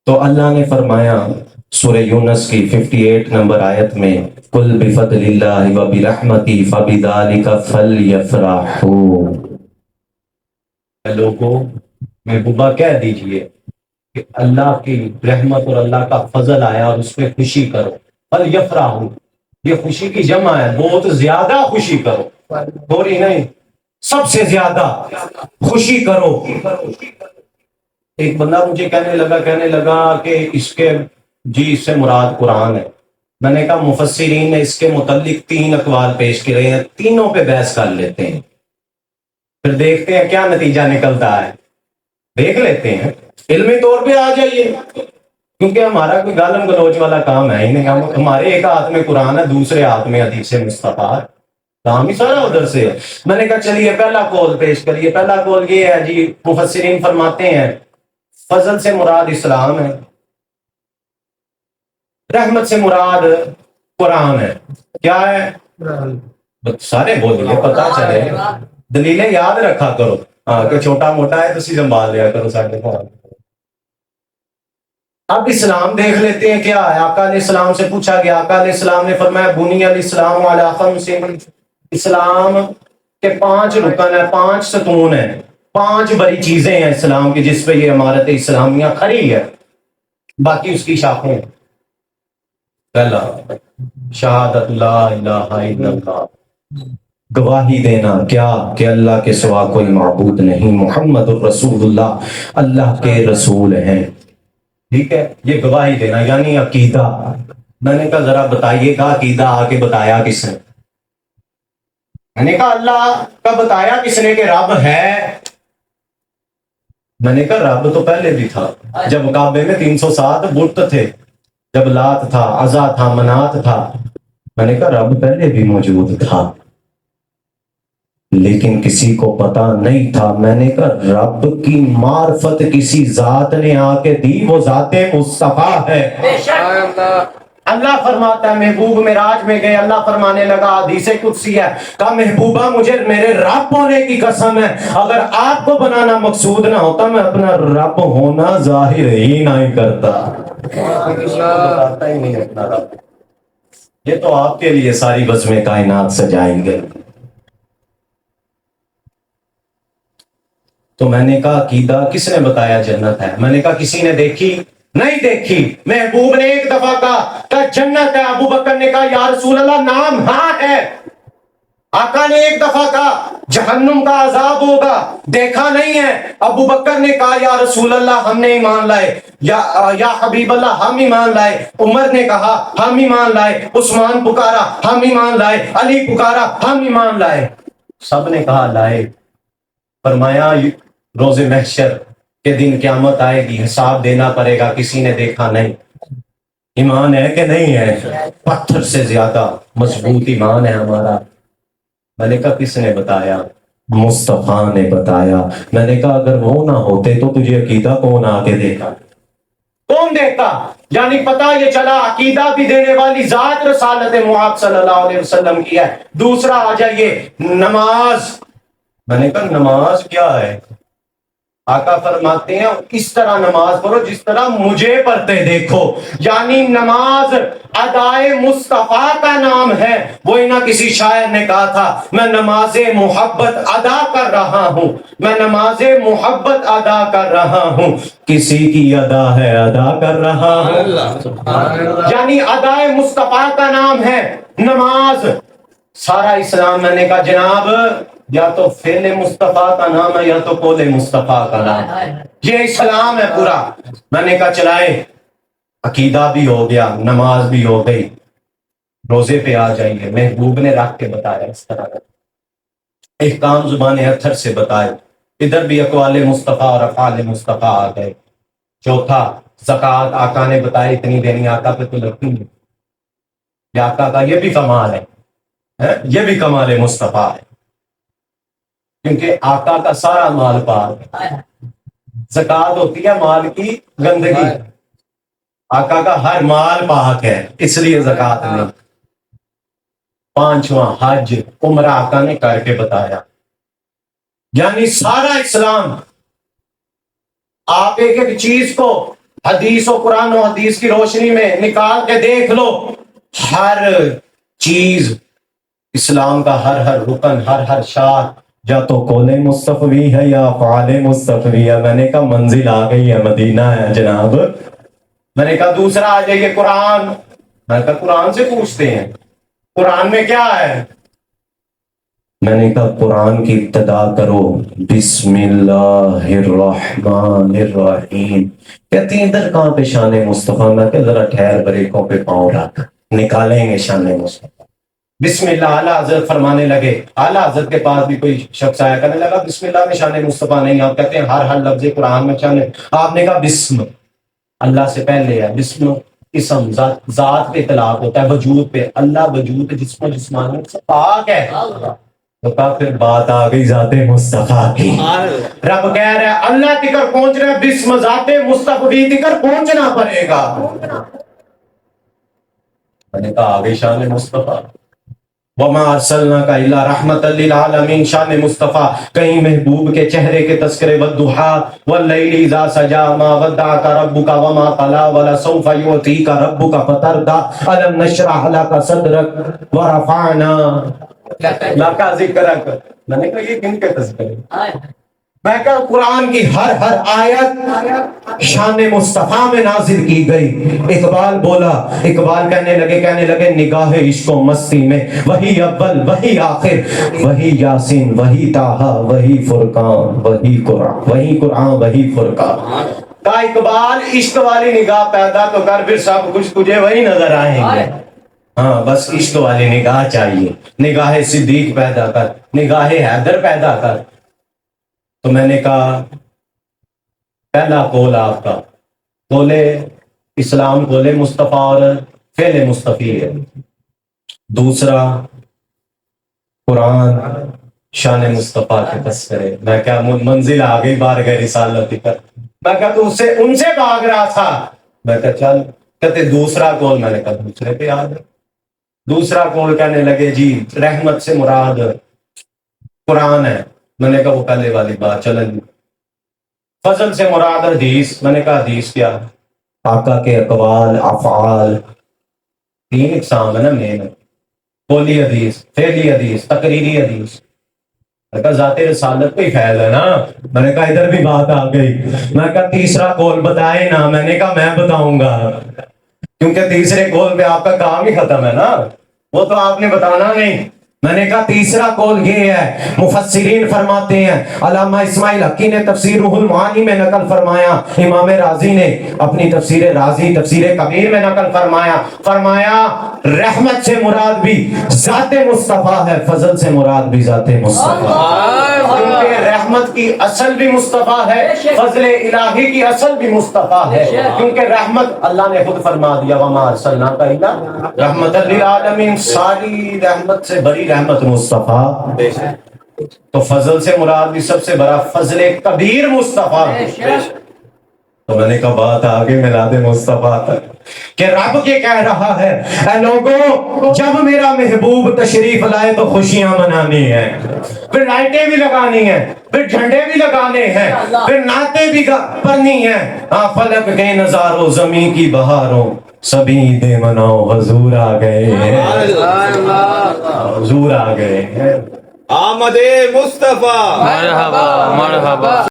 تو اللہ نے فرمایا سورہ یونس کی 58 نمبر آیت میں قل بفضل اللہ وبرحمتہ فبذلک فلیفرحوا، لوگوں محبوبہ کہہ دیجئے کہ اللہ کی رحمت اور اللہ کا فضل آیا اور اس پہ خوشی کرو. فلیفرحوا، یہ خوشی کی جمع ہے، بہت زیادہ خوشی کرو، تھوڑی نہیں، سب سے زیادہ خوشی کرو. ایک بندہ مجھے کہنے لگا کہ اس سے مراد قرآن ہے. میں نے کہا مفسرین نے اس کے متعلق 3 اقوال پیش کیے ہیں، تینوں پہ بحث کر لیتے ہیں، پھر دیکھتے ہیں کیا نتیجہ نکلتا ہے، دیکھ لیتے ہیں، علمی طور پہ آ جائیے، کیونکہ ہمارا کوئی گالم گلوچ والا کام ہے ہی نہیں. ہمارے ایک ہاتھ میں قرآن ہے، دوسرے ہاتھ میں حدیث مصطفیٰ، کام ہی سارا ادھر سے ہے. میں نے کہا چلیے پہلا قول پیش کریے. پہلا قول یہ ہے جی، مفسرین فرماتے ہیں فضل سے مراد اسلام ہے، رحمت سے مراد قرآن ہے. کیا ہے؟ سارے بولیے پتا چلے، دلیلیں یاد رکھا کرو. کہ چھوٹا موٹا ہے تو اسی سنبھال لیا کرو سارے. اب اسلام دیکھ لیتے ہیں کیا ہے. آقا علیہ السلام سے پوچھا گیا، آقا علیہ السلام نے فرمایا بنی الاسلام علی خمس، اسلام کے 5 رکن ہیں، 5 ستون ہیں، 5 بڑی چیزیں ہیں اسلام کی جس پہ یہ عمارت اسلامیہ کھڑی ہے. باقی اس کی شاخیں ہیں. پہلا شہادت لا الہ الا اللہ، گواہی دینا کیا کہ اللہ کے سوا کوئی معبود نہیں، محمد الرسول اللہ اللہ کے رسول ہیں. ٹھیک ہے، یہ گواہی دینا یعنی عقیدہ. میں نے کہا ذرا بتائیے گا عقیدہ آ کے بتایا کس نے؟ میں نے کہا اللہ کا بتایا کس نے کہ رب ہے؟ میں نے کہا رب تو پہلے بھی تھا، جب کعبے میں 307 بت تھے، جب لات تھا، عزا تھا، منات تھا. میں نے کہا رب پہلے بھی موجود تھا لیکن کسی کو پتا نہیں تھا. میں نے کہا رب کی معرفت کسی ذات نے آ کے دی، وہ ذات مصطفیٰ ہے. اللہ فرماتا ہے محبوب معراج میں گئے، اللہ فرمانے لگا حدیث قدسی ہے، کہا محبوبہ مجھے میرے رب ہونے کی قسم ہے، اگر آپ کو بنانا مقصود نہ ہوتا میں اپنا رب ہونا ظاہر ہی نہیں کرتا. ہی نہیں اپنا رب. یہ تو آپ کے لیے ساری بزمیں کائنات سجائیں گے. تو میں نے کہا عقیدہ کس نے بتایا جنت ہے؟ میں نے کہا کسی نے دیکھی نہیں دیکھی. محبوب نے ایک دفعہ کہا کہ جنت ہے، ابو بکر نے کہا یا رسول اللہ نام ہاں ہے. آقا نے ایک دفعہ کہا جہنم کا عذاب ہوگا، دیکھا نہیں ہے. ابو بکر نے کہا یا رسول اللہ ہم نے ایمان لائے، یا حبیب اللہ ہم ایمان لائے. عمر نے کہا ہم ایمان لائے، عثمان پکارا ہم ایمان لائے، علی پکارا ہم ایمان لائے. سب نے کہا لائے. فرمایا روز محشر کے دن قیامت آئے گی، حساب دینا پڑے گا، کسی نے دیکھا نہیں. ایمان ہے کہ نہیں ہے؟ پتھر سے زیادہ مضبوط ایمان ہے ہمارا. میں نے کہا کس نے بتایا؟ مصطفیٰ نے بتایا. میں نے کہا اگر وہ نہ ہوتے تو تجھے عقیدہ کون آ کے دیکھا؟ کون دیتا؟ یعنی پتہ یہ چلا عقیدہ بھی دینے والی ذات رسالت محمد صلی اللہ علیہ وسلم کی ہے. دوسرا آ جائیے نماز. میں نے کہا نماز کیا ہے؟ آقا فرماتے ہیں اس طرح نماز پڑھو جس طرح مجھے پڑھتے دیکھو. یعنی نماز ادائے مصطفیٰ کا نام ہے. وہی نہ کسی شاعر نے کہا تھا میں نماز محبت ادا کر رہا ہوں، میں نماز محبت ادا کر رہا ہوں، کسی کی ادا ہے ادا کر رہا ہوں. یعنی ادائے مصطفیٰ کا نام ہے نماز. سارا اسلام میں نے کہا جناب یا تو فعل مصطفیٰ کا نام ہے یا تو قول مصطفیٰ کا نام ہے. یہ اسلام ہے پورا. میں نے کہا چلائے عقیدہ بھی ہو گیا، نماز بھی ہو گئی، روزے پہ آ جائیے. محبوب نے رکھ کے بتایا اس طرح کا احکام زبان اطہر سے بتائے. ادھر بھی اقوال مصطفیٰ اور افعال مصطفیٰ آ گئے. چوتھا زکوٰۃ آقا نے بتایا اتنی دینی. آقا پہ تو لگتی نہیں. یہ آقا کا یہ بھی کمال ہے، یہ بھی کمال مصطفیٰ ہے کیونکہ آقا کا سارا مال پاک ہے. زکوٰۃ ہوتی ہے مال کی گندگی، آقا کا ہر مال پاک ہے اس لیے زکوٰۃ نہیں. پانچواں حج عمرہ آقا نے کر کے بتایا. یعنی سارا اسلام آپ ایک ایک چیز کو حدیث و قرآن و حدیث کی روشنی میں نکال کے دیکھ لو، ہر چیز اسلام کا ہر رکن، ہر شاخ یا تو قول مصطفی ہے یا افعال مصطفی ہے۔ میں نے کہا منزل آ گئی ہے، مدینہ ہے جناب۔ میں نے کہا دوسرا آ جائیے قرآن۔ میں نے کہا قرآن سے پوچھتے ہیں قرآن میں کیا ہے۔ میں نے کہا قرآن کی ابتدا کرو بسم اللہ الرحمن الرحیم۔ کہتی ہیں ادھر کہاں پہ شان مصطفیٰ؟ میں کہ ذرا ٹھہر، بریکوں پہ پاؤں رکھ، نکالیں گے شان مصطفیٰ۔ بسم اللہ اعلیٰ حضرت فرمانے لگے، اعلیٰ حضرت کے پاس بھی کوئی شخص آیا، کہنے لگا بسم اللہ میں شان مصطفیٰ نہیں۔ آپ کہتے ہیں ہر لفظ قرآن میں شان۔ آپ نے کہا بسم اللہ سے پہلے ہے، بسم اسم ذات پہ اطلاق ہوتا ہے، وجود پہ۔ اللہ وجود جسم و جسمانی سے پاک ہے۔ تو کہا پھر بات آ گئی ذات مصطفیٰ کی۔ رب کہہ رہا ہے اللہ تکر پہنچ رہا ہے، بسم ذات مصطفی تکر پہنچنا پڑے گا۔ میں نے کہا آگے شان مصطفیٰ، وما ارسلناک الا رحمۃ للعالمین۔ شان مصطفیٰ کہیں محبوب کے چہرے کے تذکرے، والضحیٰ واللیل اذا سجا، ما ودعک ربک وما قلی، ولسوف یعطیک ربک فترضی، الم نشرح لک صدرک ورفعنا لک ذکرک۔ میں نے کہا یہ کن کے تذکرے؟ میں کہا قرآن کی ہر آیت شان مصطفیٰ میں نازل کی گئی۔ اقبال بولا، اقبال کہنے لگے نگاہ عشق و مستی میں وہی اول وہی آخر، وہی یاسین وہی طٰہٰ وہی فرقان وہی قرآن وہی فرقان۔ کہا اقبال عشق والی نگاہ پیدا تو کر، پھر سب کچھ تجھے وہی نظر آئیں گے۔ ہاں بس عشق والی نگاہ چاہیے، نگاہ صدیق پیدا کر، نگاہ حیدر پیدا کر۔ تو میں نے کہا پہلا قول آپ کا قول اسلام، قول مصطفیٰ اور فعل مصطفی ہے۔ دوسرا قرآن شان مصطفیٰ کے تذکرے۔ میں کیا منزل آ گئی بارگاہ رسالت پر۔ میں کہا تو ان سے بھاگ رہا تھا۔ میں کہا چل، کہتے دوسرا قول۔ میں نے کہا دوسرے پہ آ گئے۔ دوسرا قول کہنے لگے جی رحمت سے مراد قرآن ہے۔ میں نے کہا وہ پہلے والی بات چلیں۔ فضل سے مراد حدیث۔ میں نے کہا حدیث کیا؟ آقا کے اقوال، افعال، تین اقسام ہے نا مین، قولی حدیث، فعلی حدیث، تقریری حدیث۔ میں کہا ذات رسالت پہ ہی فیض ہے نا۔ میں نے کہا ادھر بھی بات آ گئی۔ میں کہا تیسرا قول بتائے نا۔ میں نے کہا میں بتاؤں گا، کیونکہ تیسرے قول پہ آپ کا کام ہی ختم ہے نا، وہ تو آپ نے بتانا نہیں۔ میں نے کہا تیسرا قول یہ ہے، مفسرین فرماتے ہیں، علامہ اسماعیل حقی نے تفسیر روح المعانی میں نقل فرمایا، امام رازی نے اپنی تفسیر رازی تفسیر کبیر میں نقل فرمایا رحمت سے مراد بھی ذات مصطفیٰ ہے، فضل سے مراد بھی ذات مصطفیٰ، کیونکہ رحمت کی اصل بھی مصطفیٰ ہے، فضل الہی کی اصل بھی مصطفیٰ ہے، کیونکہ رحمت اللہ نے خود فرما دیا وما ارسلناک الا رحمۃ للعالمین، ساری رحمت سے بڑی رحمت مصطفیٰ۔ تو فضل سے مراد بھی سب سے بڑا فضل کبیر مصطفیٰ۔ تو میں نے کہا بات آگے میلاد مصطفیٰ تک کہ رب یہ کہہ رہا ہے اے لوگوں جب میرا محبوب تشریف لائے تو خوشیاں منانی ہیں، پھر لائٹیں بھی لگانی ہیں، پھر جھنڈے بھی لگانے ہیں، پھر نعتیں بھی پڑھنی ہیں۔ فلک کے نظاروں زمین کی بہاروں سبھی دے مناؤ، حضور آ گئے ہیں، حضور آ گئے ہیں، آمد مصطفیٰ، مرحبا مرحبا۔